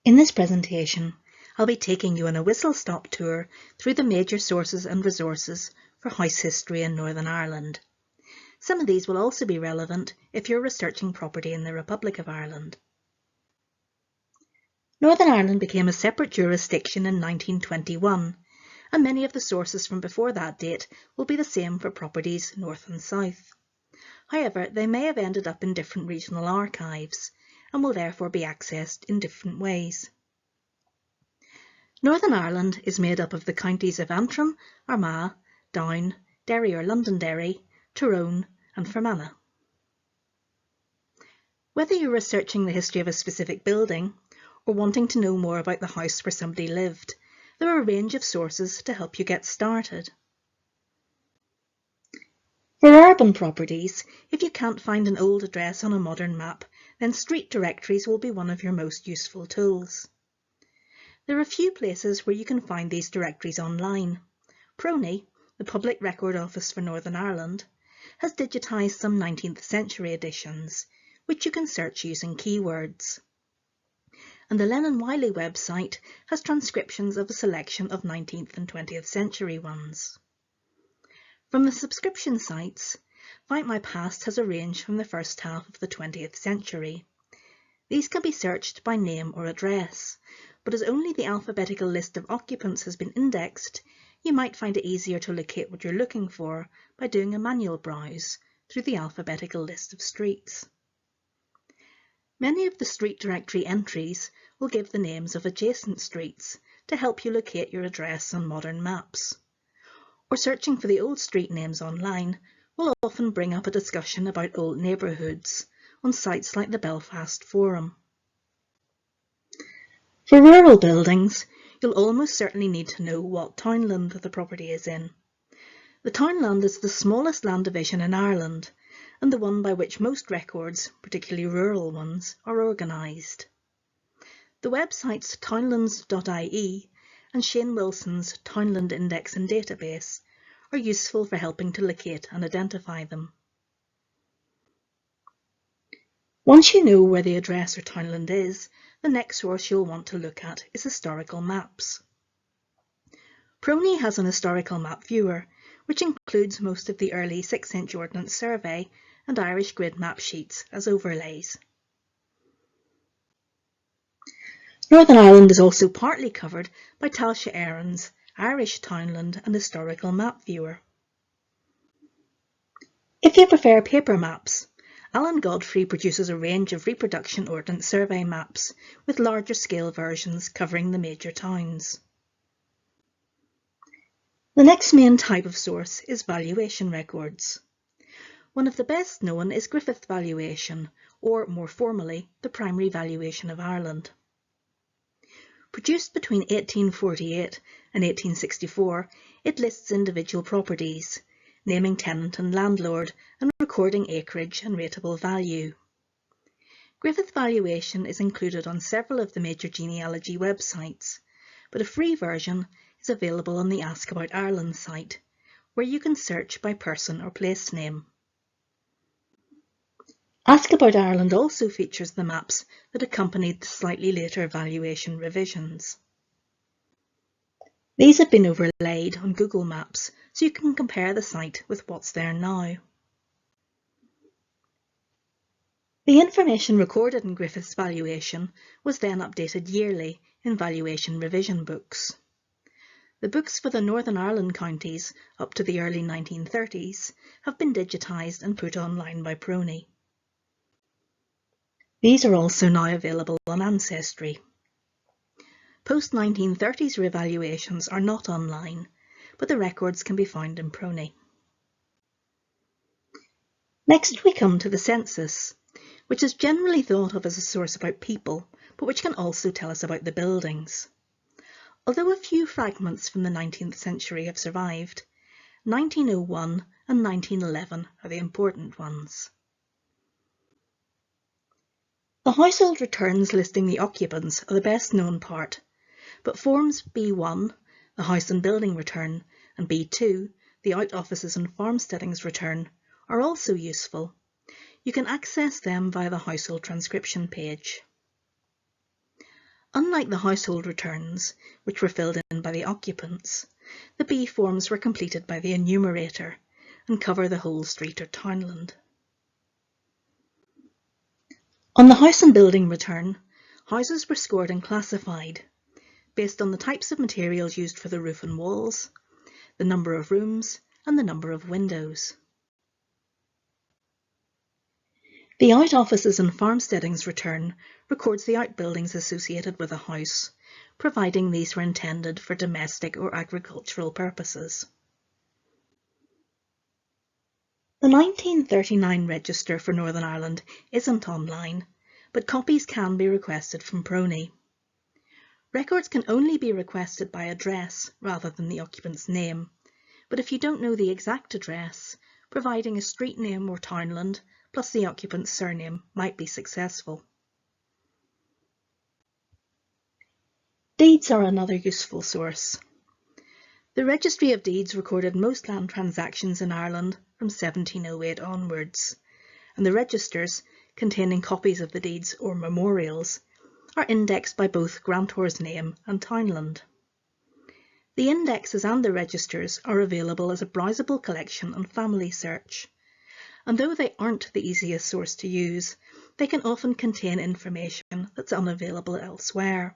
In this presentation, I'll be taking you on a whistle-stop tour through the major sources and resources for house history in Northern Ireland. Some of these will also be relevant if you're researching property in the Republic of Ireland. Northern Ireland became a separate jurisdiction in 1921, and many of the sources from before that date will be the same for properties north and south. However, they may have ended up in different regional archives, and will therefore be accessed in different ways. Northern Ireland is made up of the counties of Antrim, Armagh, Down, Derry or Londonderry, Tyrone and Fermanagh. Whether you're researching the history of a specific building or wanting to know more about the house where somebody lived, there are a range of sources to help you get started. For urban properties, if you can't find an old address on a modern map, then street directories will be one of your most useful tools. There are a few places where you can find these directories online. Prony, the Public Record Office for Northern Ireland, has digitised some 19th century editions, which you can search using keywords. And the Lennon Wiley website has transcriptions of a selection of 19th and 20th century ones. From the subscription sites, Find My Past has a range from the first half of the 20th century. These can be searched by name or address, but as only the alphabetical list of occupants has been indexed, you might find it easier to locate what you're looking for by doing a manual browse through the alphabetical list of streets. Many of the street directory entries will give the names of adjacent streets to help you locate your address on modern maps. Or searching for the old street names online will often bring up a discussion about old neighbourhoods on sites like the Belfast Forum. For rural buildings, you'll almost certainly need to know what townland the property is in. The townland is the smallest land division in Ireland, and the one by which most records, particularly rural ones, are organised. The websites townlands.ie and Shane Wilson's Townland Index and Database are useful for helping to locate and identify them. Once you know where the address or townland is, the next source you'll want to look at is historical maps. Prony has an historical map viewer, which includes most of the early 6th inch Ordnance Survey and Irish grid map sheets as overlays. Northern Ireland is also partly covered by Tailse Éireann's Irish Townland and Historical Map Viewer. If you prefer paper maps, Alan Godfrey produces a range of reproduction Ordnance Survey maps with larger scale versions covering the major towns. The next main type of source is valuation records. One of the best known is Griffith Valuation, or more formally, the Primary Valuation of Ireland. Produced between 1848 and 1864, it lists individual properties, naming tenant and landlord and recording acreage and rateable value. Griffith Valuation is included on several of the major genealogy websites, but a free version is available on the Ask About Ireland site, where you can search by person or place name. Ask About Ireland also features the maps that accompanied the slightly later valuation revisions. These have been overlaid on Google Maps so you can compare the site with what's there now. The information recorded in Griffith's valuation was then updated yearly in valuation revision books. The books for the Northern Ireland counties up to the early 1930s have been digitised and put online by Prony. These are also now available on Ancestry. Post-1930s revaluations are not online, but the records can be found in Prony. Next we come to the census, which is generally thought of as a source about people, but which can also tell us about the buildings. Although a few fragments from the 19th century have survived, 1901 and 1911 are the important ones. The household returns listing the occupants are the best known part, but forms B1, the house and building return, and B2, the out offices and farmsteadings return, are also useful. You can access them via the household transcription page. Unlike Unlike the household returns, which were filled in by the occupants, the B forms were completed by the enumerator and cover the whole street or townland. On the house and building return, houses were scored and classified based on the types of materials used for the roof and walls, the number of rooms, and the number of windows. The out offices and farmsteadings return records the outbuildings associated with a house, providing these were intended for domestic or agricultural purposes. The 1939 register for Northern Ireland isn't online, but copies can be requested from Prony. Records can only be requested by address rather than the occupant's name, but if you don't know the exact address, providing a street name or townland plus the occupant's surname might be successful. Deeds are another useful source. The Registry of Deeds recorded most land transactions in Ireland from 1708 onwards, and the registers, containing copies of the deeds or memorials, are indexed by both grantor's name and townland. The indexes and the registers are available as a browsable collection on family search, and though they aren't the easiest source to use, they can often contain information that's unavailable elsewhere.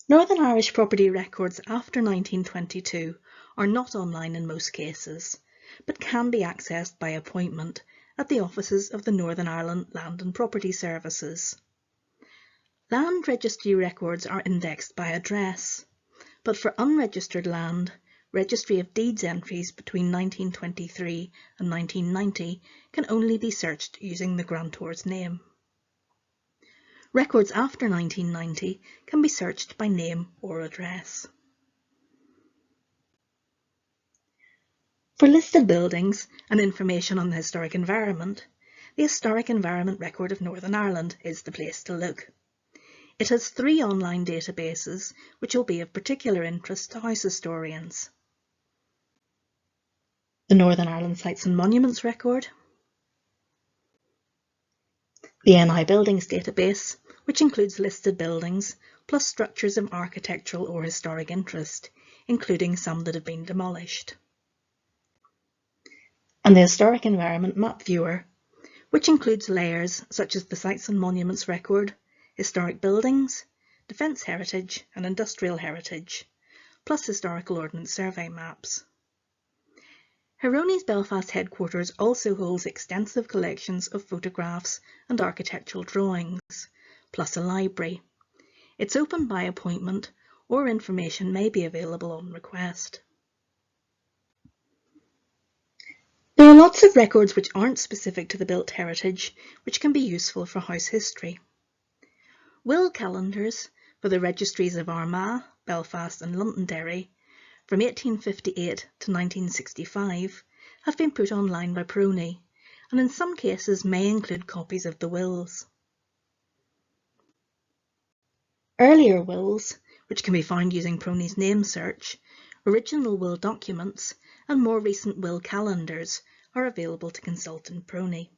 Northern Irish property records after 1922 are not online in most cases, but can be accessed by appointment at the offices of the Northern Ireland Land and Property Services. Land registry records are indexed by address, but for unregistered land, Registry of Deeds entries between 1923 and 1990 can only be searched using the grantor's name. Records after 1990 can be searched by name or address. For listed buildings and information on the historic environment, the Historic Environment Record of Northern Ireland is the place to look. It has 3 online databases which will be of particular interest to house historians. The Northern Ireland Sites and Monuments Record, the NI Buildings database, which includes listed buildings plus structures of architectural or historic interest, including some that have been demolished, and the Historic Environment Map Viewer, which includes layers such as the Sites and Monuments Record, historic buildings, defence heritage and industrial heritage, plus historical ordnance survey maps. Hironi's Belfast headquarters also holds extensive collections of photographs and architectural drawings, plus a library. It's open by appointment, or information may be available on request. There are lots of records which aren't specific to the built heritage, which can be useful for house history. Will calendars for the registries of Armagh, Belfast and Londonderry from 1858 to 1965 have been put online by Prony, and in some cases may include copies of the wills. Earlier wills, which can be found using Prony's name search, original will documents and more recent will calendars are available to consult in Prony.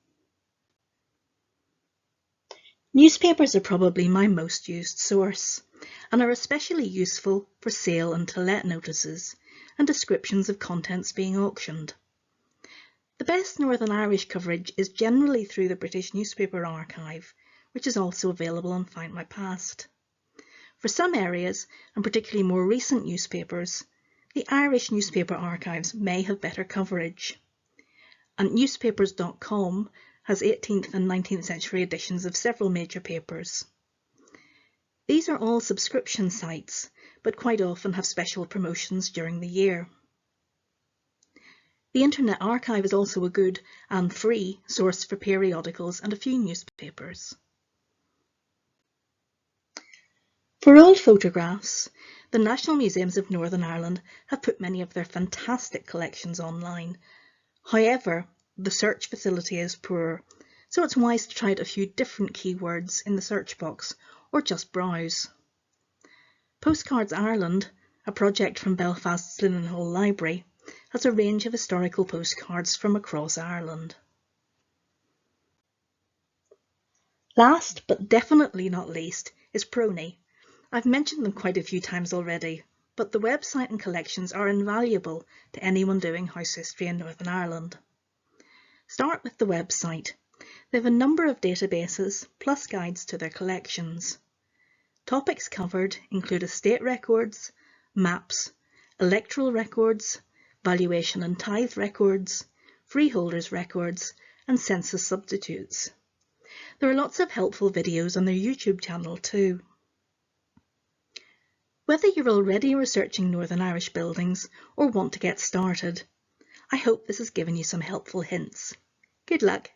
Newspapers are probably my most used source, and are especially useful for sale and to let notices and descriptions of contents being auctioned. The best Northern Irish coverage is generally through the British Newspaper Archive, which is also available on Find My Past. For some areas, and particularly more recent newspapers, the Irish Newspaper Archives may have better coverage. And newspapers.com has 18th and 19th century editions of several major papers. These are all subscription sites, but quite often have special promotions during the year. The Internet Archive is also a good and free source for periodicals and a few newspapers. For old photographs, the National Museums of Northern Ireland have put many of their fantastic collections online. However, the search facility is poor, so it's wise to try out a few different keywords in the search box or just browse. Postcards Ireland, a project from Belfast's Linenhall Library, has a range of historical postcards from across Ireland. Last but definitely not least is Prony. I've mentioned them quite a few times already, but the website and collections are invaluable to anyone doing house history in Northern Ireland. Start with the website. They have a number of databases plus guides to their collections. Topics covered include estate records, maps, electoral records, valuation and tithe records, freeholders records, and census substitutes. There are lots of helpful videos on their YouTube channel too. Whether you're already researching Northern Irish buildings or want to get started, I hope this has given you some helpful hints. Good luck!